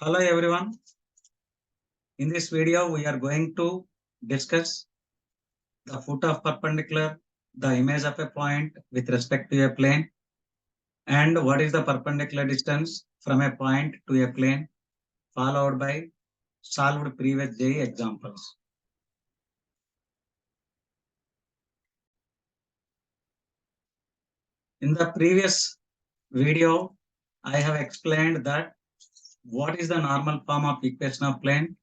Hello everyone. In this video, we are going to discuss the foot of perpendicular, the image of a point with respect to a plane, and what is the perpendicular distance from a point to a plane, followed by solved previous JEE examples. In the previous video, I have explained that what is the normal form of equation of plane,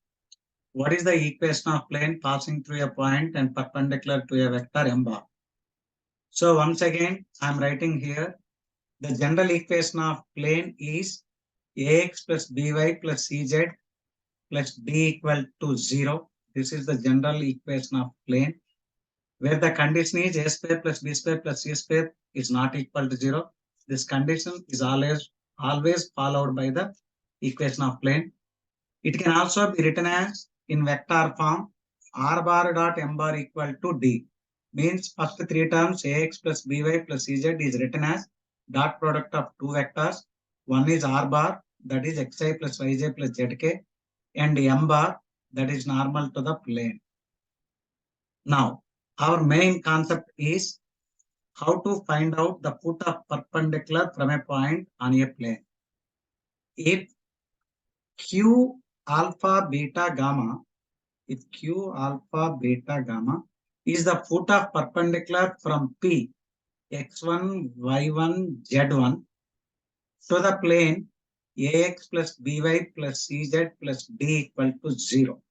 what is the equation of plane passing through a point and perpendicular to a vector m bar. So once again, I am writing here the general equation of plane is ax plus by plus cz plus d equal to 0. This is the general equation of plane, where the condition is a square plus b square plus c square is not equal to 0. This condition is always followed by the equation of plane. It can also be written as in vector form r bar dot m bar equal to d. Means first three terms ax plus by plus cz is written as dot product of two vectors. One is r bar, that is xi plus yj plus zk, and m bar, that is normal to the plane. Now, our main concept is how to find out the foot of perpendicular from a point on a plane. If q alpha beta gamma, if q alpha beta gamma is the foot of perpendicular from P x1, y1, z1 to the plane ax plus by plus cz plus d equal to 0,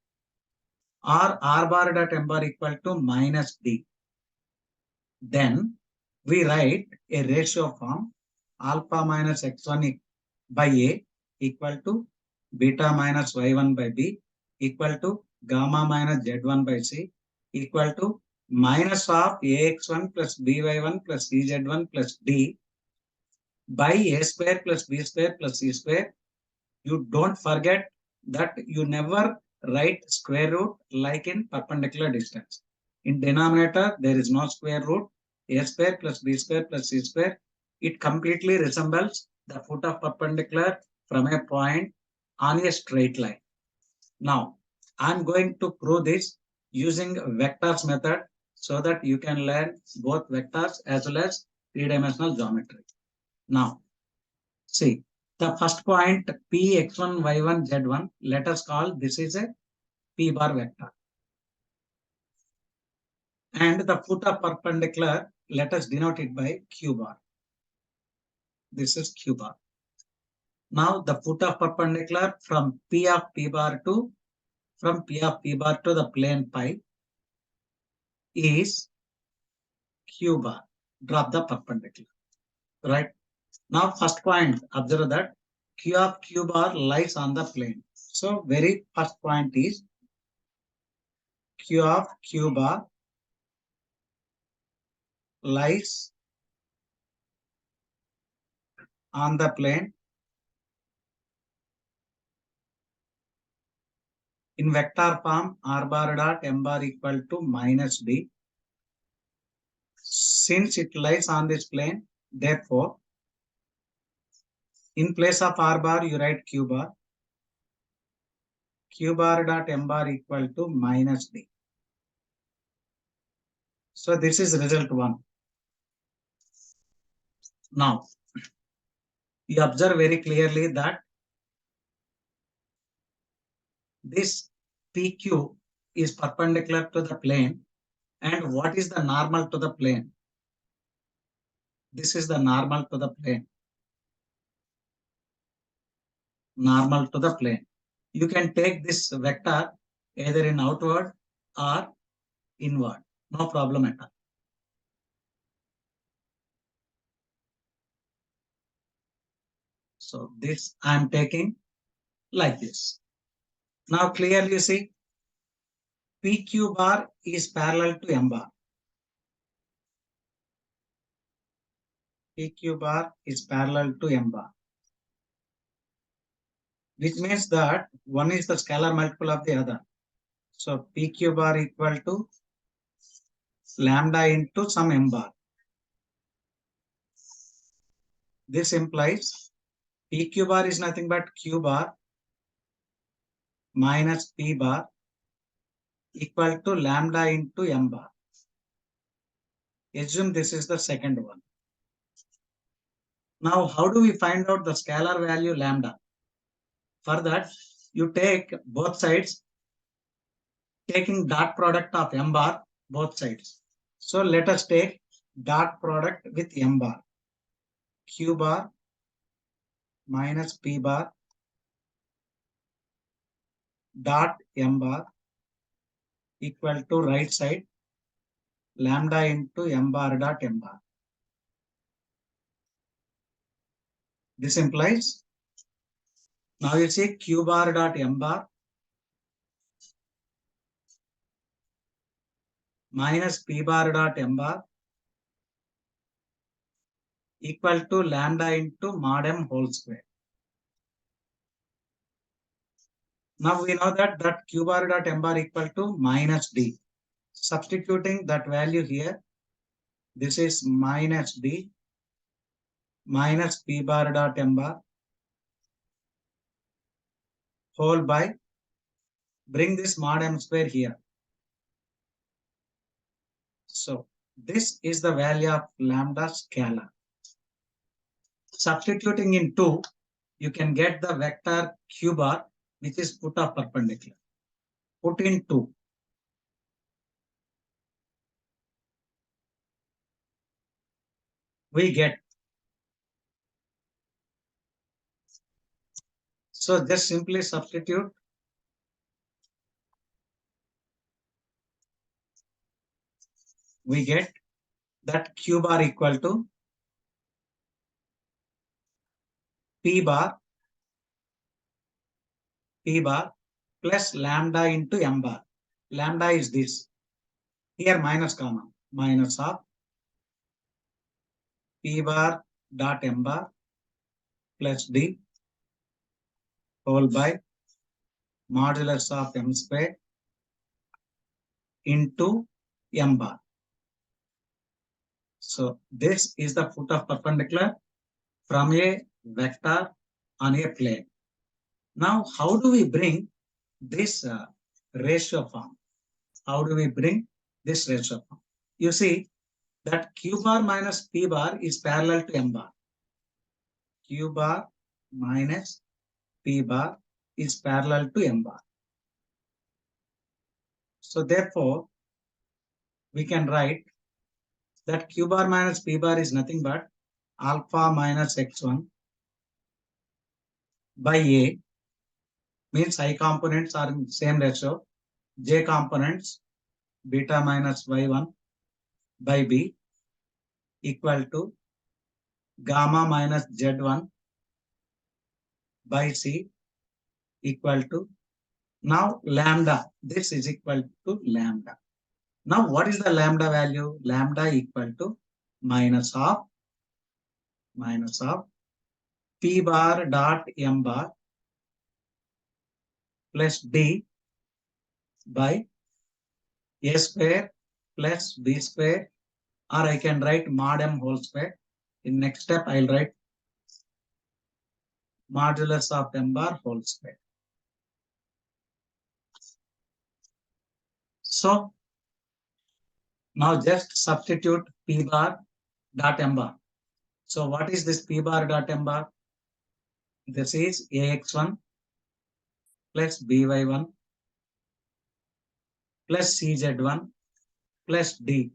or r bar dot m bar equal to minus d. Then we write a ratio form alpha minus x1 by a equal to beta minus y1 by b equal to gamma minus z1 by c equal to minus of ax1 plus by1 plus cz1 plus d by a square plus b square plus c square. You don't forget that you never write square root like in perpendicular distance. In denominator, there is no square root. A square plus b square plus c square. It completely resembles the foot of perpendicular from a point on a straight line. Now, I'm going to prove this using vectors method so that you can learn both vectors as well as three-dimensional geometry. Now, see, the first point P x1, y1, z1, let us call this is a P bar vector. And the foot of perpendicular, let us denote it by Q bar. This is Q bar. Now the foot of perpendicular from P of P bar to the plane pi is Q bar. Drop the perpendicular. Right? Now first point, observe that Q of Q bar lies on the plane. So very first point is Q of Q bar lies on the plane in vector form r bar dot m bar equal to minus d. Since it lies on this plane, therefore, in place of r bar, you write q bar. Q bar dot m bar equal to minus d. So this is result 1. Now, you observe very clearly that this PQ is perpendicular to the plane. And what is the normal to the plane? This is the normal to the plane. Normal to the plane. You can take this vector either in outward or inward. No problem at all. So this I am taking like this. Now clearly you see PQ bar is parallel to M bar. PQ bar is parallel to M bar. Which means that one is the scalar multiple of the other. So PQ bar equal to lambda into some M bar. This implies PQ bar is nothing but Q bar minus P bar equal to lambda into M bar. Assume this is the second one. Now, how do we find out the scalar value lambda? For that, you take both sides, taking dot product of M bar, both sides. So let us take dot product with M bar. Q bar minus P bar dot M bar equal to right side lambda into M bar dot M bar. This implies, now you see Q bar dot M bar minus P bar dot M bar equal to lambda into mod M whole square. Now we know that Q bar dot M bar equal to minus D. Substituting that value here, this is minus D minus P bar dot M bar whole by, bring this mod M square here. So this is the value of lambda scalar. Substituting in 2, you can get the vector Q bar, which is foot of perpendicular. Put in 2. We get. So just simply substitute. We get that Q bar equal to P bar plus lambda into M bar. Lambda is this. Here minus comma. Minus of P bar dot M bar plus D whole by modulus of M square into M bar. So this is the foot of perpendicular from a vector on a plane. Now, how do we bring this ratio form? How do we bring this ratio form? You see that Q bar minus P bar is parallel to M bar. Q bar minus P bar is parallel to M bar. So therefore, we can write that Q bar minus P bar is nothing but alpha minus x1 by A, means I components are in same ratio, J components beta minus y1 by B equal to gamma minus z1 by C equal to, now lambda, this is equal to lambda. Now what is the lambda value? Lambda equal to minus of P bar dot M bar plus D by A square plus B square, or I can write mod M whole square. In next step, I'll write modulus of M bar whole square. So now just substitute P bar dot M bar. So what is this P bar dot M bar? This is AX1 plus BY1 plus CZ1 plus D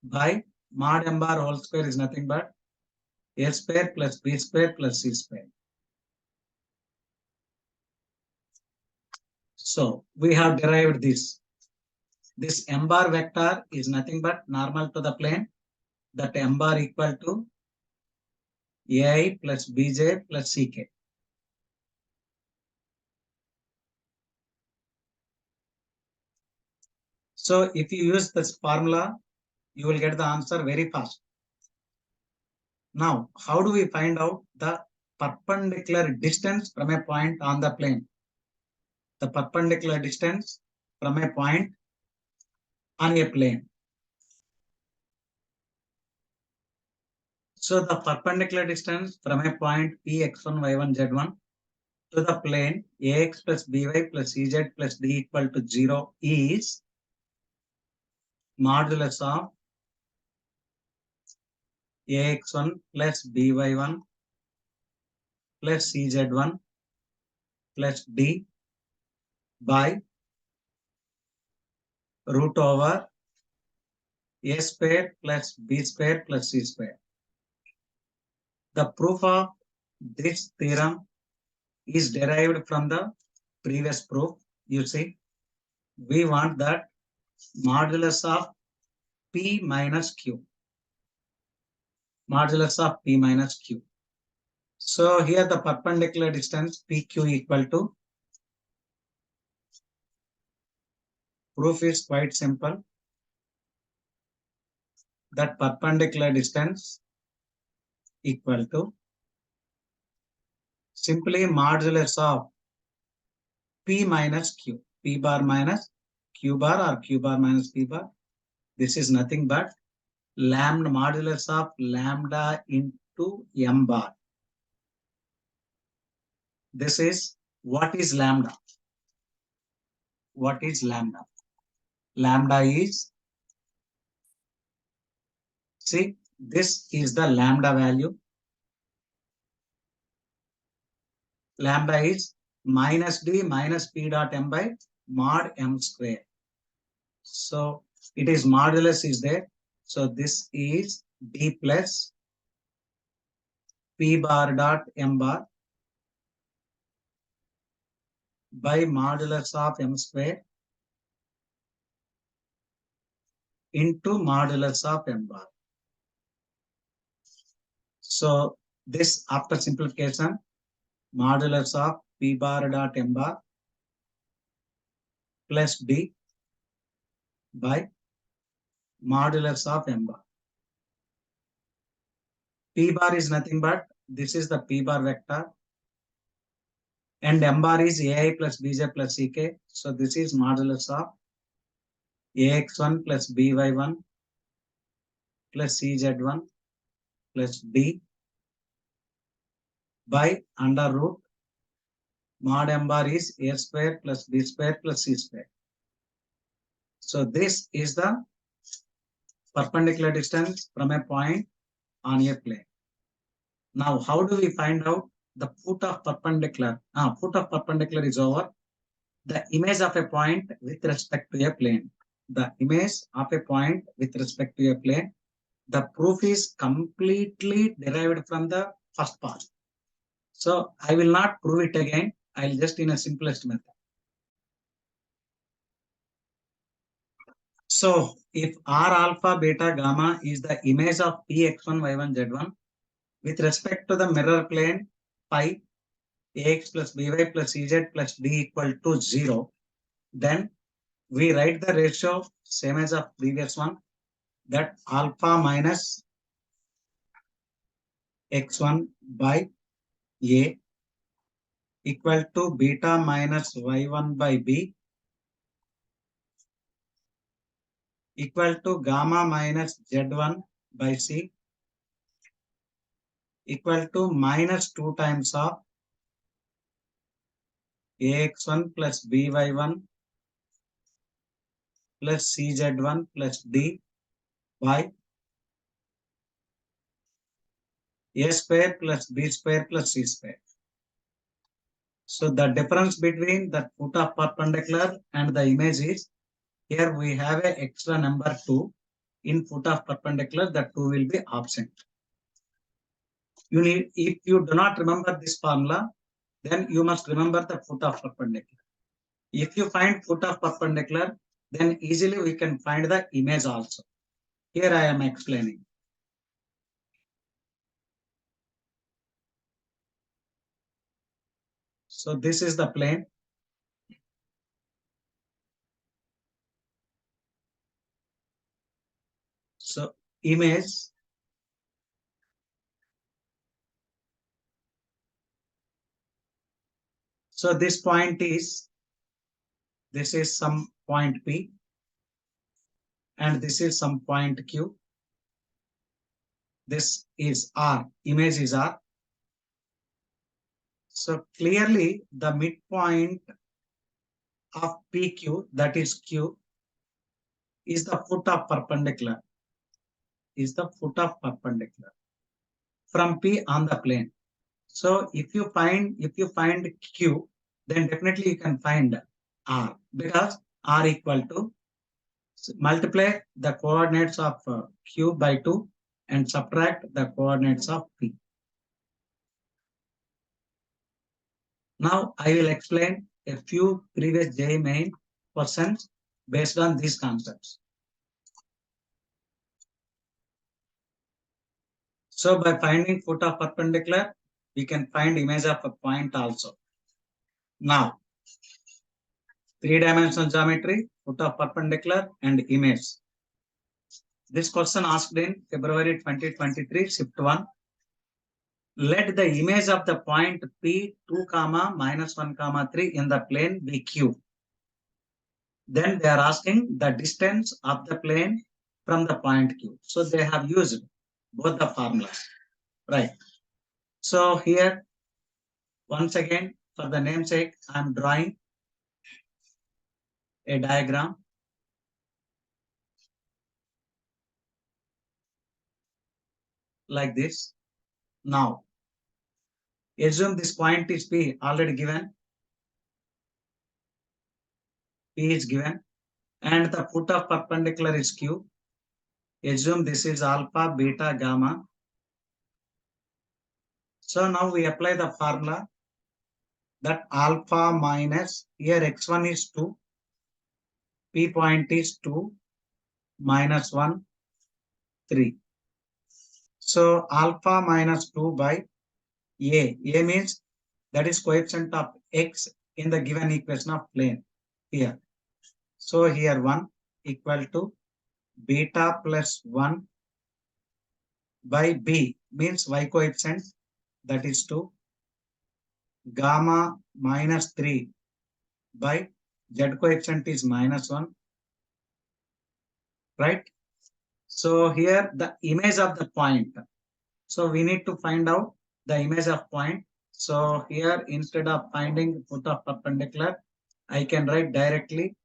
by mod M bar whole square is nothing but A square plus B square plus C square. So we have derived this. This M bar vector is nothing but normal to the plane. That M bar equal to AI plus BJ plus CK. So if you use this formula, you will get the answer very fast. Now, how do we find out the perpendicular distance from a point on the plane? The perpendicular distance from a point on a plane. So the perpendicular distance from a point P x1, y1, z1 to the plane ax plus by plus ez plus d equal to 0 is modulus of ax1 plus by1 plus cz1 plus d by root over a square plus b square plus c square. The proof of this theorem is derived from the previous proof. You see, we want that modulus of p minus q. Modulus of p minus q. So here the perpendicular distance pq equal to, proof is quite simple, that perpendicular distance equal to simply modulus of p minus q, p bar minus q bar or q bar minus p bar. This is nothing but lambda modulus of lambda into m bar. This is, what is lambda? What is lambda? Lambda is, see, this is the lambda value. Lambda is minus d minus p dot m by mod m square. So it is modulus is there. So this is d plus p bar dot m bar by modulus of m square into modulus of m bar. So this, after simplification, modulus of p bar dot m bar plus d by modulus of m bar. P bar is nothing but, this is the p bar vector, and m bar is ai plus bj plus ck. So this is modulus of ax1 plus by1 plus cz1 plus d by under root mod m bar is a square plus b square plus c square. So this is the perpendicular distance from a point on a plane. Now, how do we find out the foot of perpendicular? Foot of perpendicular is over the image of a point with respect to a plane. The image of a point with respect to a plane. The proof is completely derived from the first part. So I will not prove it again. I'll just in a simplest method. So if R alpha beta gamma is the image of Px1 y1 z1 with respect to the mirror plane phi ax plus by plus ez plus d equal to 0, then we write the ratio same as of previous one, that alpha minus x1 by a equal to beta minus y1 by b equal to gamma minus z1 by c equal to minus 2 times of ax1 plus by1 plus cz1 plus d by a square plus b square plus c square. So the difference between the foot of perpendicular and the image is, here we have an extra number 2 in foot of perpendicular, the 2 will be absent. You need, if you do not remember this formula, then you must remember the foot of perpendicular. If you find foot of perpendicular, then easily we can find the image also. Here I am explaining. So this is the plane. So image, so this point is, this is some point P and this is some point Q. This is R, image is R. So clearly the midpoint of PQ, that is Q, is the foot of perpendicular, from P on the plane. So if you find Q, then definitely you can find R, because R equal to, multiply the coordinates of Q by 2 and subtract the coordinates of P. Now I will explain a few previous JEE main questions based on these concepts. So by finding foot of perpendicular, we can find image of a point also. Now, three-dimensional geometry, foot of perpendicular and image. This question asked in February 2023, shift 1. Let the image of the point P 2, minus 1, 3 in the plane be Q. Then they are asking the distance of the plane from the point Q. So they have used both the formulas, right? So here, once again, for the namesake, I am drawing a diagram like this. Now, assume this point is P, already given. P is given, and the foot of perpendicular is Q. Assume this is alpha, beta, gamma. So now we apply the formula that alpha minus, here x1 is 2, P point is 2, minus 1, 3. So alpha minus 2 by A. A means that is coefficient of x in the given equation of plane here. So here 1 equal to beta plus 1 by B means y coefficient, that is 2, gamma minus 3 by Z coefficient is minus 1, right? So here the image of the point. So we need to find out the image of point. So here, instead of finding foot of perpendicular, I can write directly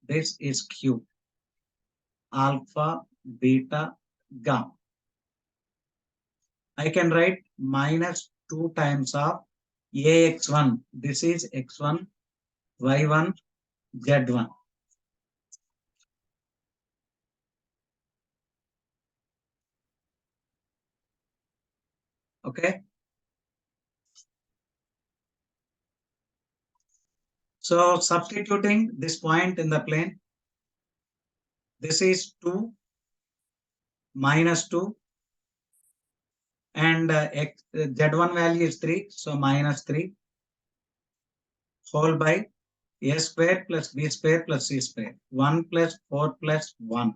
this is Q, alpha, beta, gamma. I can write minus 2 times of AX1. This is X1, Y1, Z1. Okay. So substituting this point in the plane, this is 2 minus 2 and Z1 value is 3. So minus 3 whole by A square plus B square plus C square. 1 plus 4 plus 1.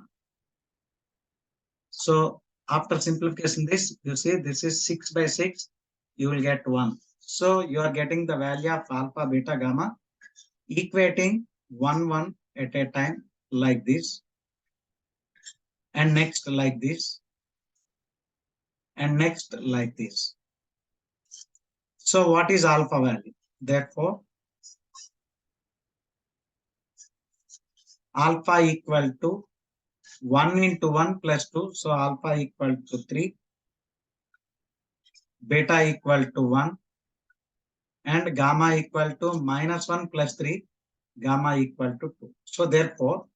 So after simplification this, you see this is 6 by 6. You will get 1. So you are getting the value of alpha, beta, gamma, equating 1, 1 at a time like this. And next like this. And next like this. So what is alpha value? Therefore, alpha equal to 1 into 1 plus 2. So alpha equal to 3. Beta equal to 1. And gamma equal to minus 1 plus 3. Gamma equal to 2. So therefore,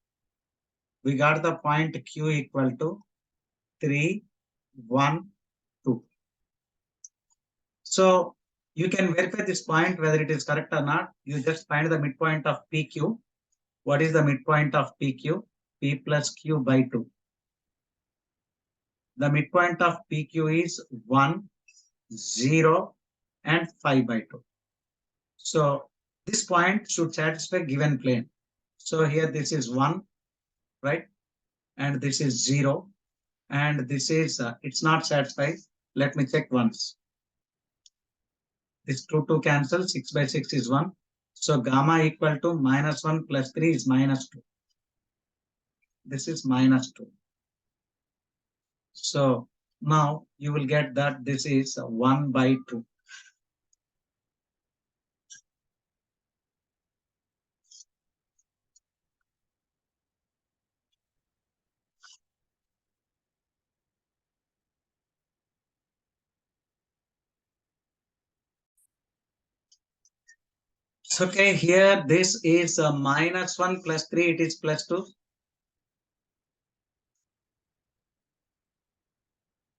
we got the point Q equal to 3, 1, 2. So you can verify this point whether it is correct or not. You just find the midpoint of PQ. What is the midpoint of PQ? P plus Q by 2. The midpoint of PQ is 1, 0, and 5 by 2. So this point should satisfy given plane. So here this is 1, right? And this is 0. And this is, it's not satisfied. Let me check once. This 2 cancel, 6 by 6 is 1. So gamma equal to minus 1 plus 3 is minus 2. This is minus 2. So now you will get that this is 1 by 2. Okay, here this is -1 plus 3, it is plus 2.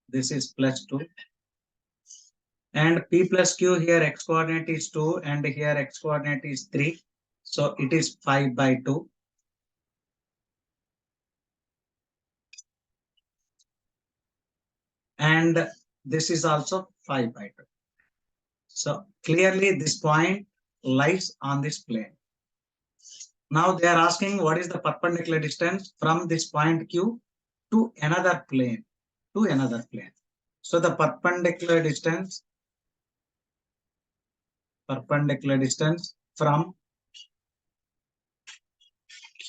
This is plus 2. And P plus Q, here x coordinate is 2 and here x coordinate is 3. So it is 5 by 2. And this is also 5 by 2. So clearly this point lies on this plane. Now they are asking what is the perpendicular distance from this point Q to another plane, So the perpendicular distance from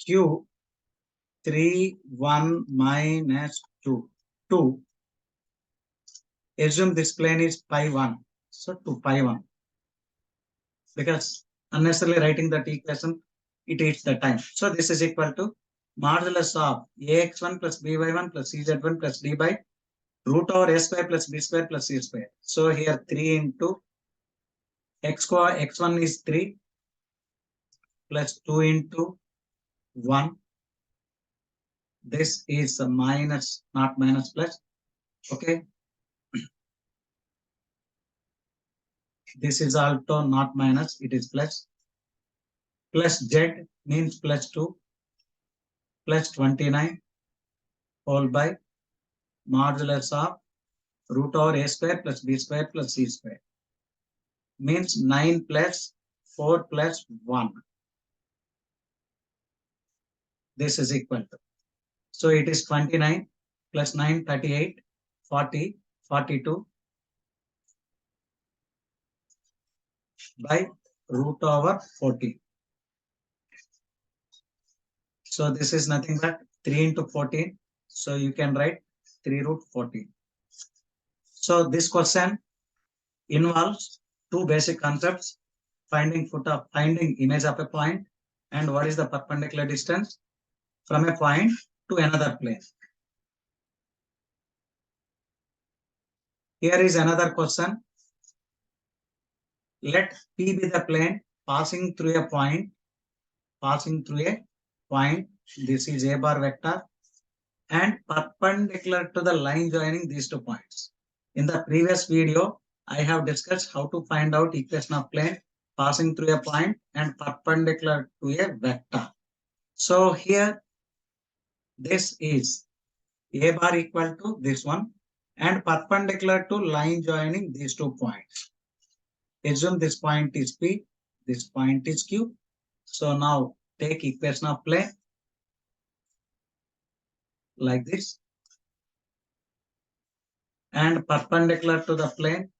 Q 3, 1 minus 2 to, assume this plane is pi 1. So to pi 1. Because unnecessarily writing that equation, it takes the time. So this is equal to modulus of ax1 plus by1 plus cz1 plus d by root over a square plus b square plus c square. So here 3 into x1 is 3 plus 2 into 1. This is a minus, not minus, plus. Okay. This is also not minus, it is plus. Plus z means plus 2 plus 29 whole by modulus of root over a square plus b square plus c square. Means 9 plus 4 plus 1. This is equal to. So it is 29 plus 9, 38, 40, 42 by root over 40. So this is nothing but 3 into 14. So you can write 3 root 14. So this question involves two basic concepts: finding image of a point, and what is the perpendicular distance from a point to another plane. Here is another question. Let P be the plane passing through a point. This is a bar vector and perpendicular to the line joining these 2 points. In the previous video, I have discussed how to find out equation of plane passing through a point and perpendicular to a vector. So here, this is a bar equal to this one and perpendicular to line joining these 2 points. Assume this point is P, this point is Q. So now take equation of plane like this and perpendicular to the plane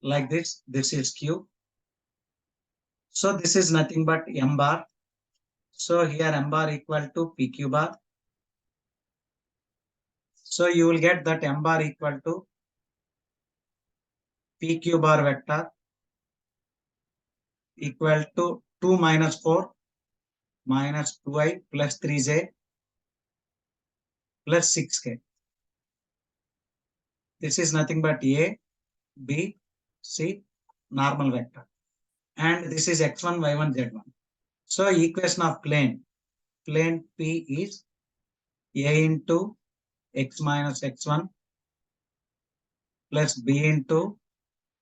like this. This is Q. So this is nothing but M bar. So here M bar equal to PQ bar. So you will get that M bar equal to PQ bar vector equal to 2 minus 4 minus 2i plus 3j plus 6k. This is nothing but A, B, C, normal vector. And this is x1, y1, z1. So equation of plane P is A into x minus x1 plus B into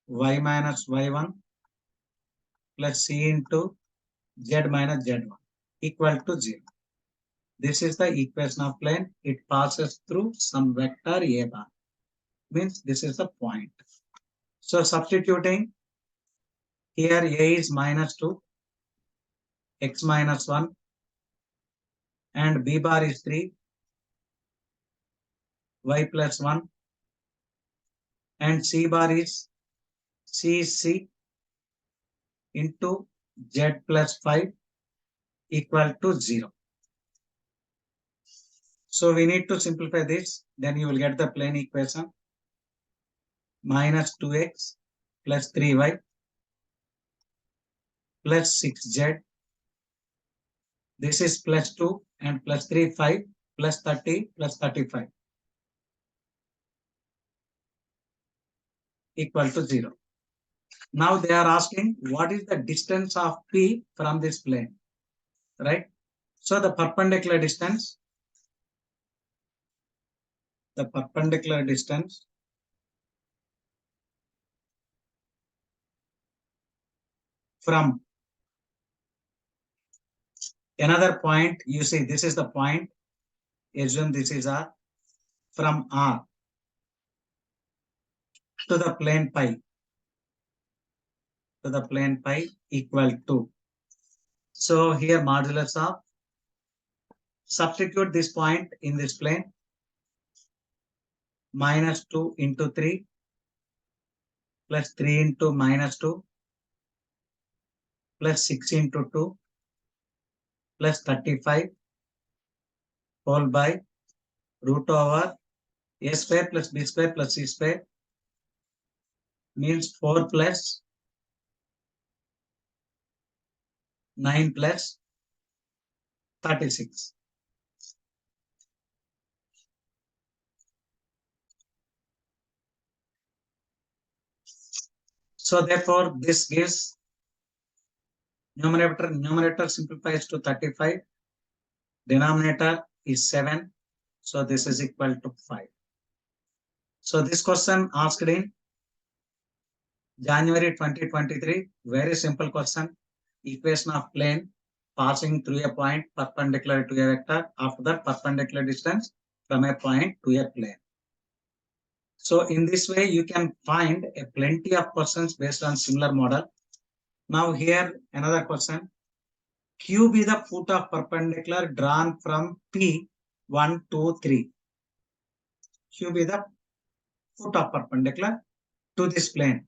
y minus y1 plus C into z minus z1 equal to 0. This is the equation of plane. It passes through some vector A bar. Means this is the point. So substituting here, A is minus 2, x minus 1 and B bar is 3, y plus 1 and C bar is C into z plus 5 equal to 0. So we need to simplify this. Then you will get the plane equation minus 2x plus 3y plus 6z. This is plus 2 and plus 3, 5 plus 30 plus 35 equal to 0. Now they are asking what is the distance of P from this plane, right? So the perpendicular distance from another point, you see this is the point, assume this is R, from R to the plane pi, equal to. So here modulus of, substitute this point in this plane, minus 2 into 3 plus 3 into minus 2 plus 6 into 2 plus 35 whole by root over a square plus b square plus c square, means 4 plus 9 plus 36. So therefore this gives numerator simplifies to 35, denominator is 7, so this is equal to 5. So this question asked in January 2023, very simple question, equation of plane passing through a point perpendicular to a vector, after that perpendicular distance from a point to a plane. So in this way you can find a plenty of questions based on similar model. Now here another question, Q be the foot of perpendicular drawn from P 1, 2, 3. Q be the foot of perpendicular to this plane.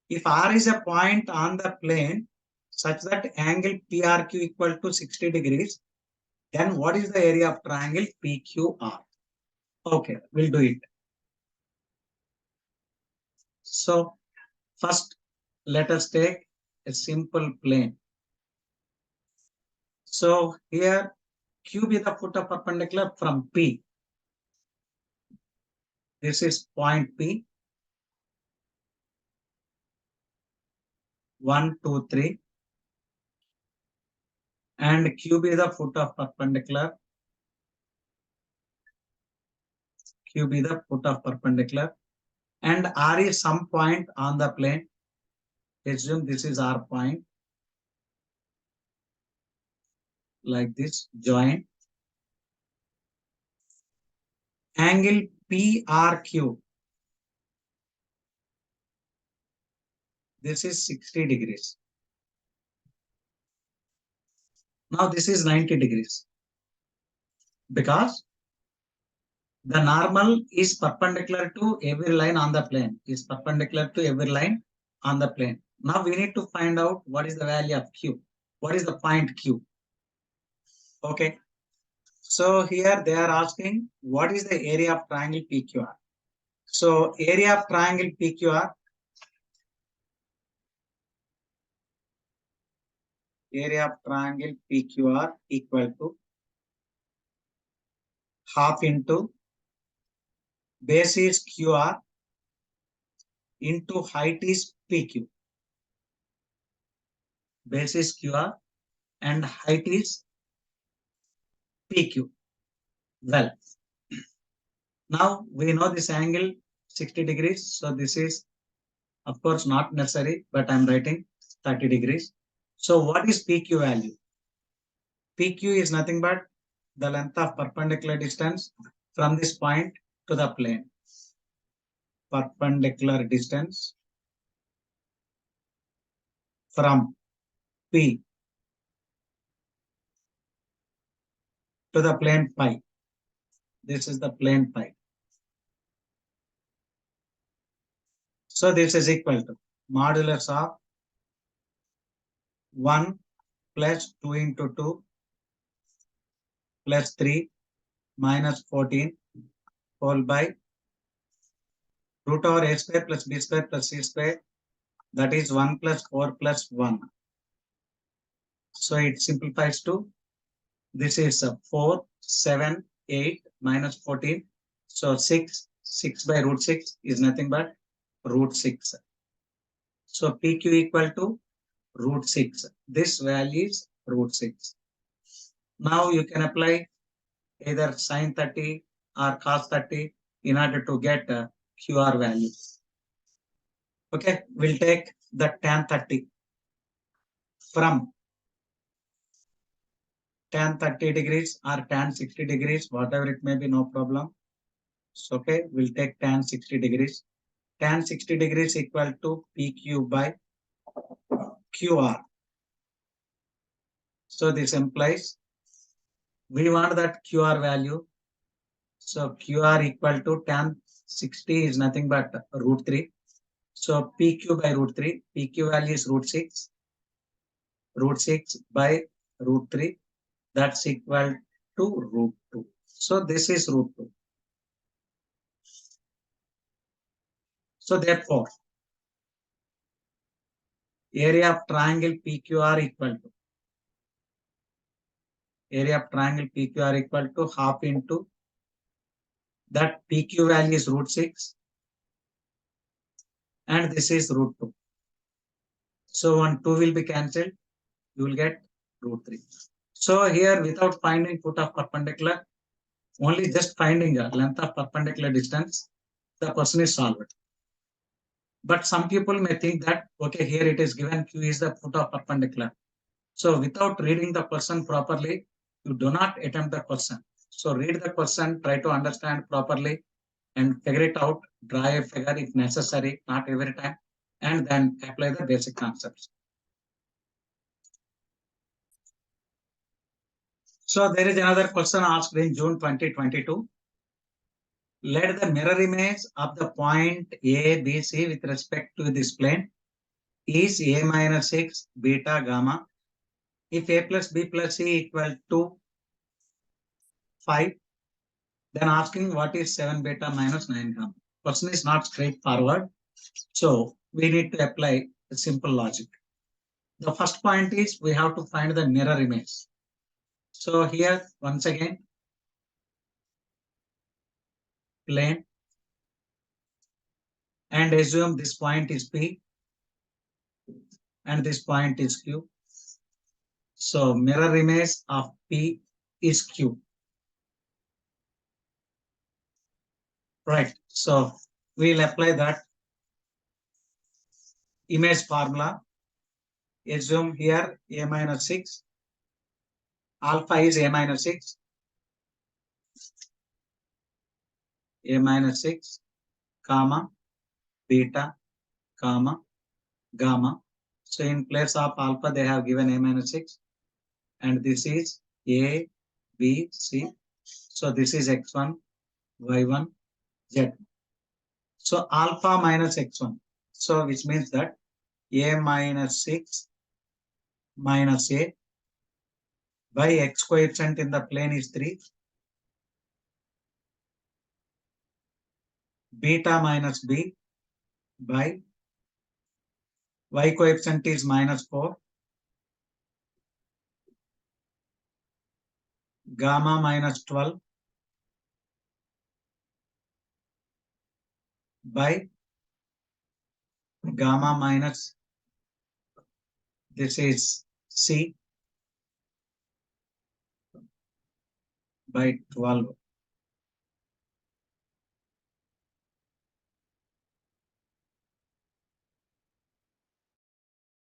If R is a point on the plane such that angle PRQ equal to 60 degrees, then what is the area of triangle PQR? Okay, we'll do it. So first, let us take a simple plane. So here Q be the foot of perpendicular from P. This is point P. 1, 2, 3. And Q be the foot of perpendicular. Q be the foot of perpendicular. And R is some point on the plane. Assume this is R point. Like this, join. Angle PRQ. This is 60 degrees. Now this is 90 degrees. Because the normal is perpendicular to every line on the plane. Is perpendicular to every line on the plane. Now we need to find out what is the value of Q. What is the point Q? Okay. So here they are asking what is the area of triangle PQR. So area of triangle PQR, equal to half into base is QR into height is PQ. Base is QR and height is PQ. Well, now we know this angle 60 degrees. So this is of course not necessary, but I'm writing 30 degrees. So what is PQ value? PQ is nothing but the length of perpendicular distance from this point to the plane. Perpendicular distance from P to the plane pi. This is the plane pi. So this is equal to modulus of 1 plus 2 into 2 plus 3 minus 14 whole by root over a square plus b square plus c square, that is 1 plus 4 plus 1. So it simplifies to, this is 4, 7, 8 minus 14. So 6 by root 6 is nothing but root 6. So PQ equal to root 6. This value is root 6. Now you can apply either sin 30 or cos 30 in order to get QR value. Okay, we'll take the tan 30 from tan 30 degrees or tan 60 degrees, whatever it may be, no problem. So, okay, we'll take tan 60 degrees. Tan 60 degrees equal to PQ by QR. So this implies we want that QR value. So QR equal to tan 60 is nothing but root 3. So PQ by root 3, PQ value is root 6. Root 6 by root 3, that's equal to root 2. So this is root 2. So therefore, area of triangle PQR equal to half into that PQ value is root 6 and this is root 2. So 1, 2 will be cancelled. You will get root 3. So here without finding foot of perpendicular, only just finding a length of perpendicular distance, the question is solved. But some people may think that, okay, here it is given Q is the foot of perpendicular. So without reading the question properly, you do not attempt the question. So read the question, try to understand properly and figure it out, draw a figure if necessary, not every time, and then apply the basic concepts. So there is another question asked in June 2022. Let the mirror image of the point A, B, C with respect to this plane is A minus 6 beta gamma. If A plus B plus C equal to 5, then asking what is 7 beta minus 9 gamma. Question is not straightforward. So we need to apply a simple logic. The first point is we have to find the mirror image. So here once again, plane, and assume this point is P and this point is Q. So mirror image of P is Q. Right. So we'll apply that image formula. Assume here A minus 6. Alpha is A minus 6. A minus 6, comma, beta, comma, gamma. So in place of alpha, they have given A minus 6. And this is A, B, C. So this is X1, Y1, Z. So alpha minus X1. So which means that A minus 6 minus A by X coefficient in the plane is 3. Beta minus B by Y coefficient is minus 4. Gamma minus 12 by gamma minus, this is C by 12.